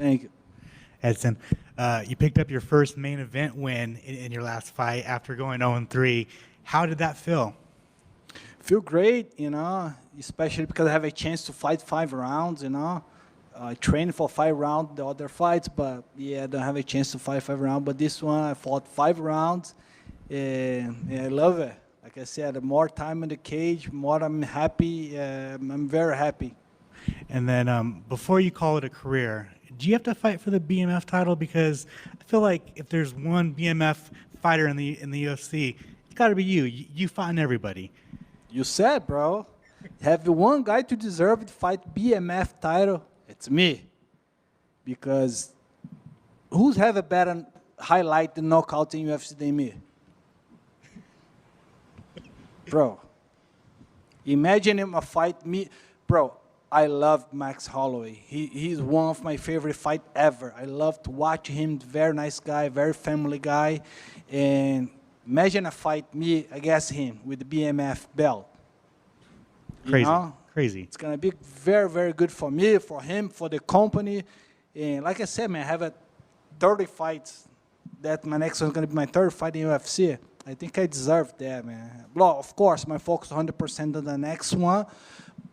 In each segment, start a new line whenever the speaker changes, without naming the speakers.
Thank you.
Edson, you picked up your first main event win in your last fight after going 0-3. How did that feel?
Feel great, you know, especially because I have a chance to fight 5 rounds, you know. I trained for 5 rounds, the other fights, but yeah, I don't have a chance to fight 5 rounds. But this one, I fought 5 rounds, and I love it. Like I said, the more time in the cage, more I'm happy. I'm very happy.
And then before you call it a career, do you have to fight for the BMF title? Because I feel like if there's one BMF fighter in the UFC, it's got to be you. You fighting everybody.
You said, bro. Have one guy to deserve to fight BMF title? It's me. Because who's have a better highlight and knockout in UFC than me? Bro. Imagine him a fight me. Bro, I love Max Holloway. He's one of my favorite fights ever. I love to watch him. Very nice guy, very family guy. And imagine a fight me against him with the BMF belt.
Crazy,
you know?
Crazy.
It's going to be very, very good for me, for him, for the company. And like I said, man, I have 30 fights. That my next one's going to be my 3rd fight in UFC. I think I deserve that, man. Well, of course, my focus 100% on the next one.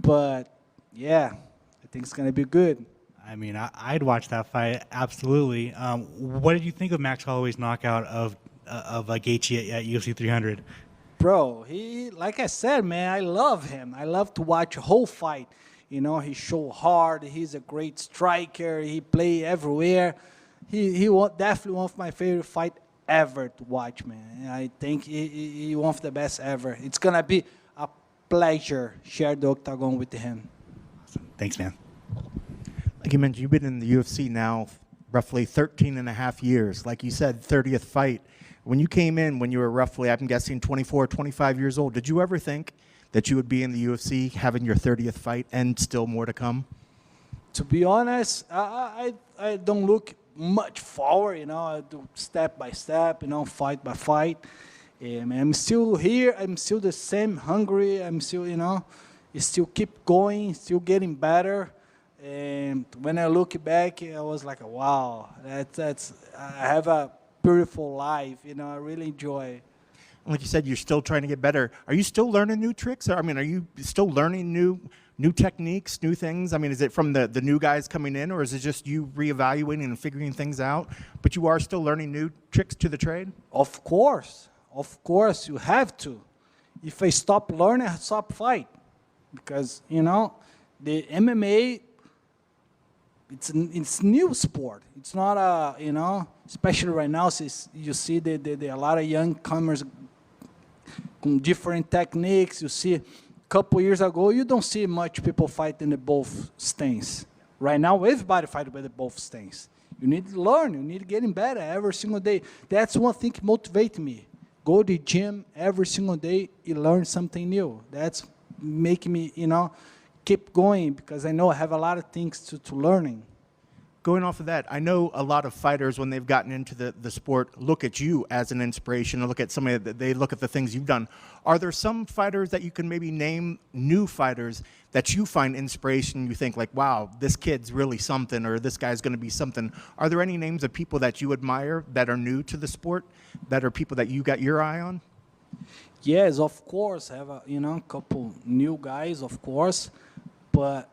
But, yeah, I think it's going to be good.
I mean, I'd watch that fight, absolutely. What did you think of Max Holloway's knockout of Gaethje at UFC 300?
Bro, like I said, man, I love him. I love to watch a whole fight. You know, he show hard. He's a great striker. He play everywhere. He definitely one of my favorite fight ever to watch, man. I think he one of the best ever. It's going to be a pleasure share the octagon with him.
Awesome. Thanks, man.
Like you mentioned, you've been in the UFC now roughly 13 and a half years. Like you said, 30th fight. When you came in, when you were roughly, I'm guessing, 24, 25 years old, did you ever think that you would be in the UFC having your 30th fight and still more to come?
To be honest, I don't look much forward, you know. I do step by step, you know, fight by fight. I'm still here. I'm still the same hungry. I'm still, you know, still keep going, still getting better. And when I look back, I was like, wow, that's I have a beautiful life, you know. I really enjoy.
Like you said, you're still trying to get better. Are you still learning new tricks? I mean, are you still learning new techniques, new things? I mean, is it from the new guys coming in, or is it just you reevaluating and figuring things out? But you are still learning new tricks to the trade?
Of course, you have to. If I stop learning, I stop fight. Because, you know, the MMA, it's new sport. It's not a, you know, especially right now, you see a lot of young comers with different techniques. You see, a couple years ago, you don't see much people fighting the both stance. Right now, everybody fights with the both stance. You need to learn. You need to get better every single day. That's one thing that motivates me. Go to the gym every single day and learn something new. That's making me, you know, keep going, because I know I have a lot of things to learning.
Going off of that, I know a lot of fighters, when they've gotten into the sport, look at you as an inspiration, or look at somebody that they look at the things you've done. Are there some fighters that you can maybe name, new fighters, that you find inspiration, you think like, wow, this kid's really something, or this guy's going to be something? Are there any names of people that you admire that are new to the sport, that are people that you got your eye on?
Yes, of course. I have a couple new guys, of course, but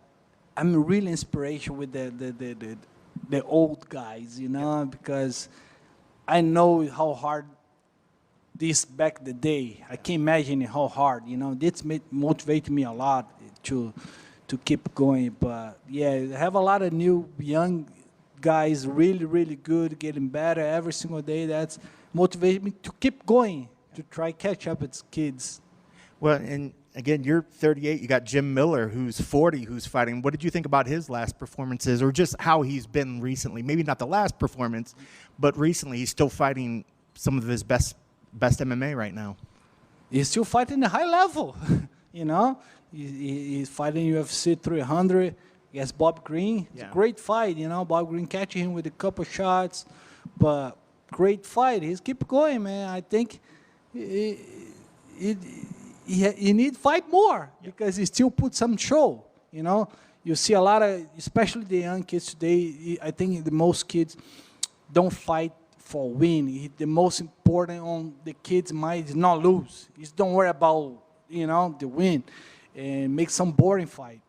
I'm really inspiration with the old guys, you know, because I know how hard this back the day. I can't imagine how hard, you know. This motivated me a lot to keep going. But yeah, I have a lot of new young guys, really, really good, getting better every single day. That's motivated me to keep going, to try catch up with kids.
Well, and again, you're 38. You got Jim Miller, who's 40, who's fighting. What did you think about his last performances, or just how he's been recently? Maybe not the last performance, but recently he's still fighting some of his best MMA right now.
He's still fighting a high level, you know. He's fighting UFC 300 against Bob Green. It's a great fight, you know. Bob Green catching him with a couple shots, but great fight. He's keep going, man. I think he need to fight more, because he still put some show, you know. You see a lot of, especially the young kids today, I think the most kids don't fight for win. The most important on the kids' mind is not lose. Is don't worry about, the win, and make some boring fight.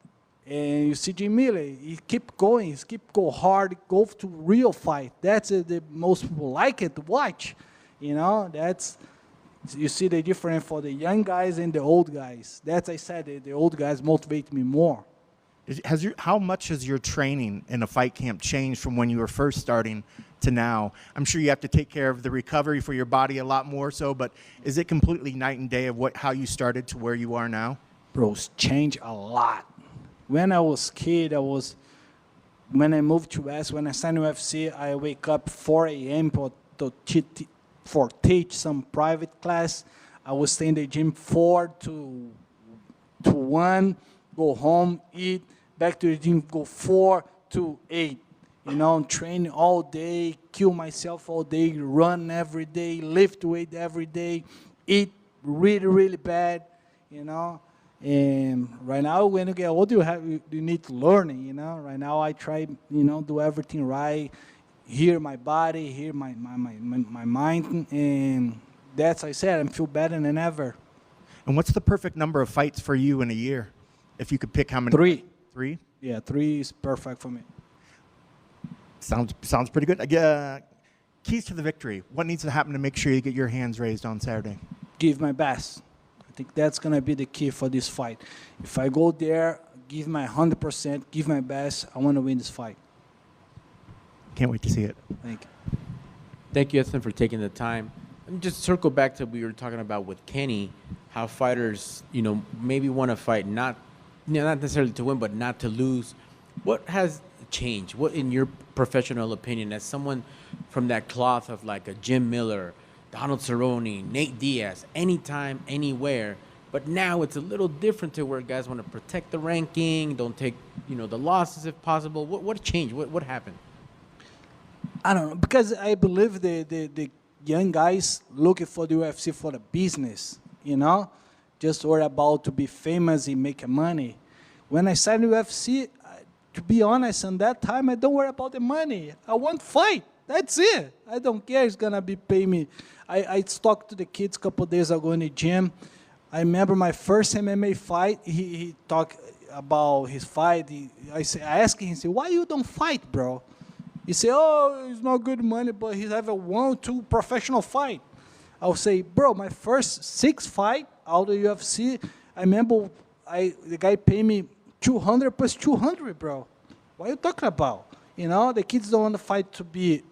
And you see Jim Miller, he keep going, go hard, go to real fight. That's the most people like it to watch. That's, you see the difference for the young guys and the old guys. That's, I said, the old guys motivate me more.
How much has your training in a fight camp changed from when you were first starting to now? I'm sure you have to take care of the recovery for your body a lot more so, but is it completely night and day of how you started to where you are now?
Bro, it's changed a lot. When I was kid, when I moved to US, when I signed UFC, I wake up 4 a.m. for teach some private class. I would stay in the gym 4 to 1, go home, eat, back to the gym, go 4 to 8. Train all day, kill myself all day, run every day, lift weight every day, eat really, really bad, And right now, when you get older, you need to learn, Right now, I try, do everything right, hear my body, hear my mind, and that's, I said, I feel better than ever.
And what's the perfect number of fights for you in a year? If you could pick how many?
3.
3?
Yeah, 3 is perfect for me.
Sounds pretty good. Keys to the victory. What needs to happen to make sure you get your hands raised on Saturday?
Give my best. I think that's going to be the key for this fight. If I go there, give my 100%, give my best, I want to win this fight.
Can't wait to see it.
Thank you.
Thank you, Edson, for taking the time. Let me just circle back to what we were talking about with Kenny, how fighters, maybe want to fight not necessarily to win, but not to lose. What has changed? What, in your professional opinion, as someone from that cloth of like a Jim Miller, Donald Cerrone, Nate Diaz, anytime, anywhere, but now it's a little different to where guys want to protect the ranking, don't take, the losses if possible. What changed? What happened?
I don't know, because I believe the young guys looking for the UFC for the business, just worry about to be famous and make money. When I signed UFC, to be honest, on that time, I don't worry about the money. I want to fight. That's it. I don't care. It's going to be pay me. I talked to the kids a couple of days ago in the gym. I remember my first MMA fight. He talked about his fight. I asked him, he said, why you don't fight, bro? He said, oh, it's not good money, but he have a 1 or 2 professional fight. I'll say, bro, my first 6 fight out of UFC, I remember the guy paid me 200 plus 200, bro. What are you talking about? The kids don't want to fight to be,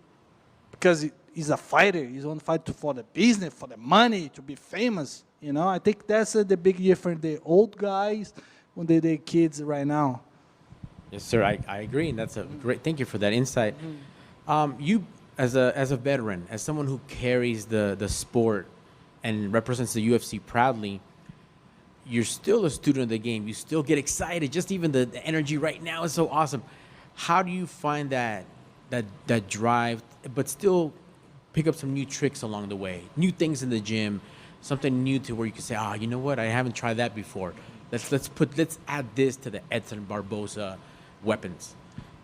because he's a fighter. He want to fight for the business, for the money, to be famous. I think that's the big difference. The old guys when the kids right now.
Yes, sir. I agree, and that's a great. Thank you for that insight. You, as a veteran, as someone who carries the sport and represents the UFC proudly, you're still a student of the game. You still get excited. Just even the energy right now is so awesome. How do you find that drive, but still pick up some new tricks along the way, new things in the gym, something new to where you can say, you know what, I haven't tried that before. Let's add this to the Edson Barboza weapons.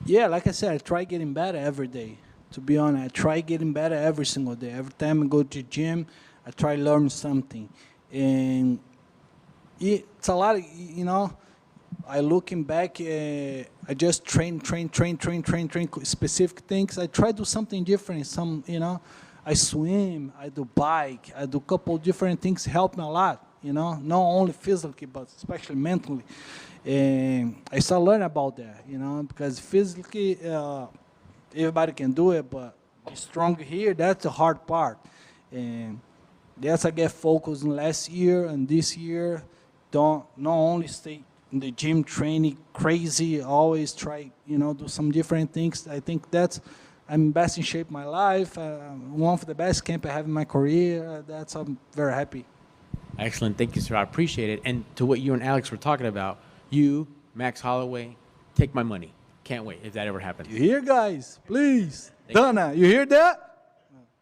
Yeah, like I said, I try getting better every day. To be honest, I try getting better every single day. Every time I go to the gym, I try to learn something. And it's a lot of, I looking back, I just train specific things. I try to do something different. I swim, I do bike, I do a couple different things, help me a lot, not only physically, but especially mentally. And I start learning about that, because physically, everybody can do it, but be strong here, that's the hard part. And that's I get focused in last year and this year. Not only stay in the gym training crazy, always try, do some different things. I think I'm best in shape in my life. One of the best camp I have in my career. I'm very happy.
Excellent. Thank you, sir. I appreciate it. And to what you and Alex were talking about, you, Max Holloway, take my money. Can't wait if that ever happens.
You hear, guys? Please. Donna, you hear that?